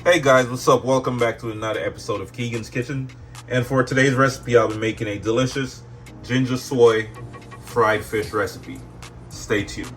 Hey guys, what's up? Welcome back to another episode of Keegan's Kitchen. And for today's recipe, I'll be making a delicious ginger soy fried fish recipe. Stay tuned.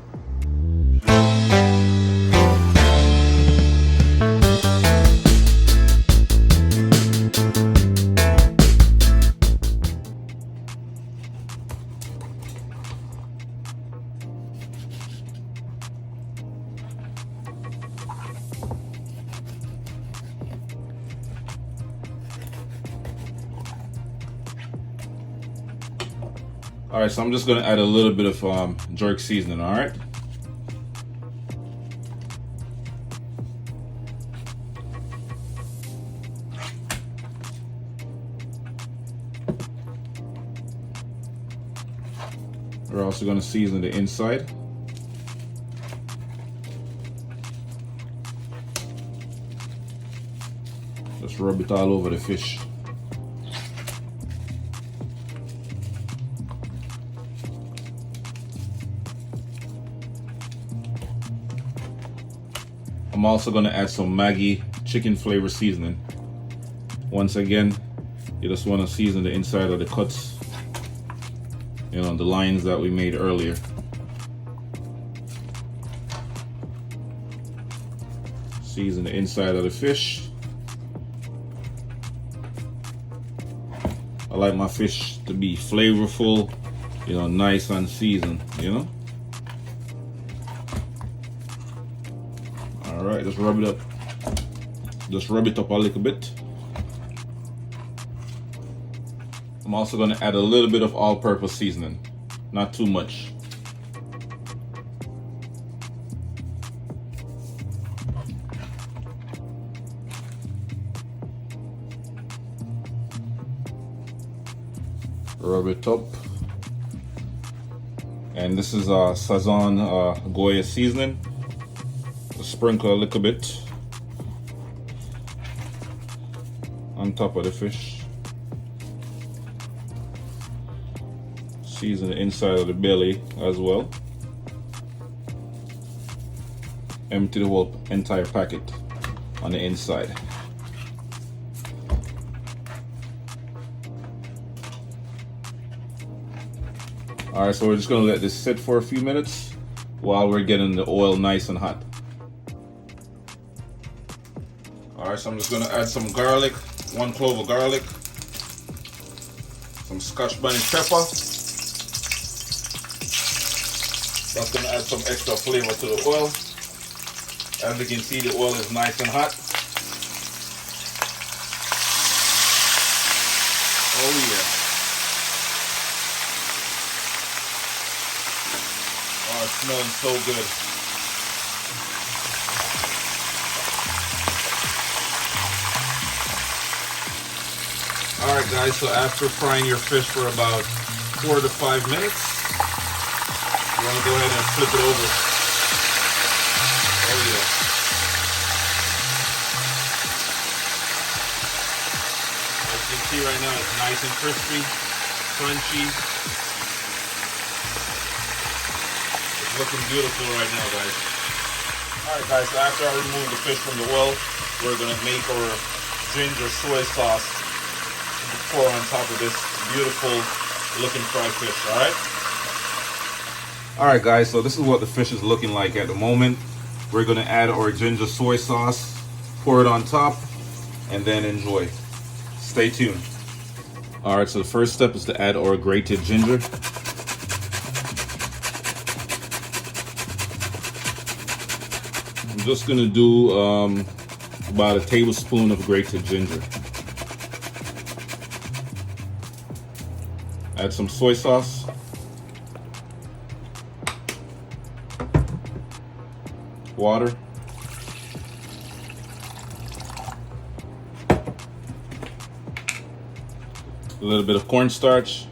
All right, so I'm just gonna add a little bit of jerk seasoning, all right? We're also gonna season the inside. Just rub it all over the fish. I'm also going to add some Maggi chicken flavor seasoning. Once again, you just want to season the inside of the cuts, the lines that we made earlier. Season the inside of the fish. I like my fish to be flavorful, nice and seasoned, Alright, just rub it up. Just rub it up a little bit. I'm also going to add a little bit of all-purpose seasoning. Not too much. Rub it up. And this is Sazon Goya seasoning. Sprinkle a little bit on top of the fish. Season the inside of the belly as well. Empty the whole entire packet on the inside. Alright, so we're just going to let this sit for a few minutes while we're getting the oil nice and hot. Alright, so I'm just going to add some garlic, 1 clove of garlic, some Scotch bonnet pepper. That's going to add some extra flavor to the oil. As you can see, the oil is nice and hot. Oh yeah. Oh, it's smelling so good. Alright guys, so after frying your fish for about 4 to 5 minutes, you want to go ahead and flip it over. Oh yeah. As you can see right now, it's nice and crispy, crunchy. It's looking beautiful right now, guys. Alright guys, so after I remove the fish from the oil, we're going to make our ginger soy sauce to pour on top of this beautiful looking fried fish. Alright guys, so this is what the fish is looking like at the moment. We're going to add our ginger soy sauce, pour it on top, and then enjoy. Stay tuned. Alright, so the first step is to add our grated ginger. I'm just going to do about a tablespoon of grated ginger. Add some soy sauce. Water. A little bit of cornstarch.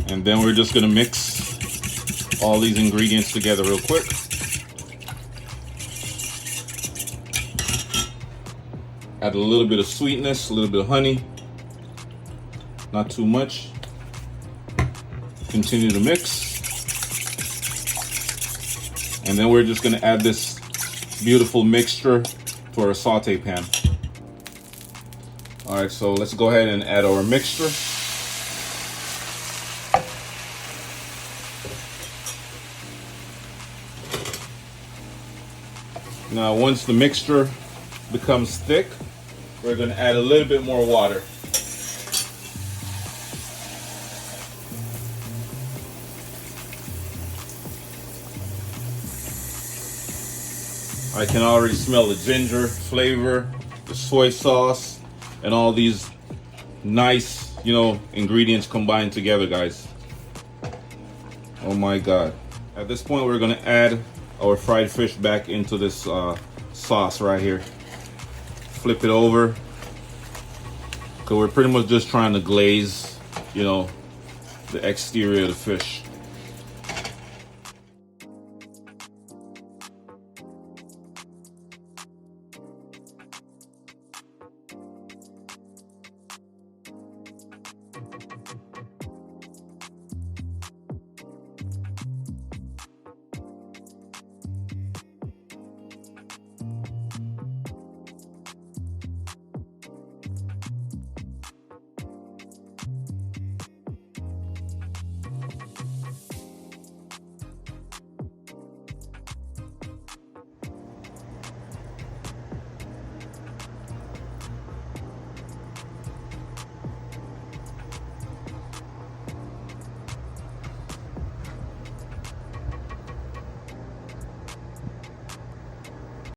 And then we're just going to mix all these ingredients together real quick. Add a little bit of sweetness, a little bit of honey, not too much. Continue to mix. And then we're just gonna add this beautiful mixture to our saute pan. All right, so let's go ahead and add our mixture. Now, once the mixture becomes thick, we're gonna add a little bit more water. I can already smell the ginger flavor, the soy sauce, and all these nice, ingredients combined together, guys. Oh my God. At this point, we're gonna add our fried fish back into this sauce right here. Flip it over, because we're pretty much just trying to glaze, the exterior of the fish.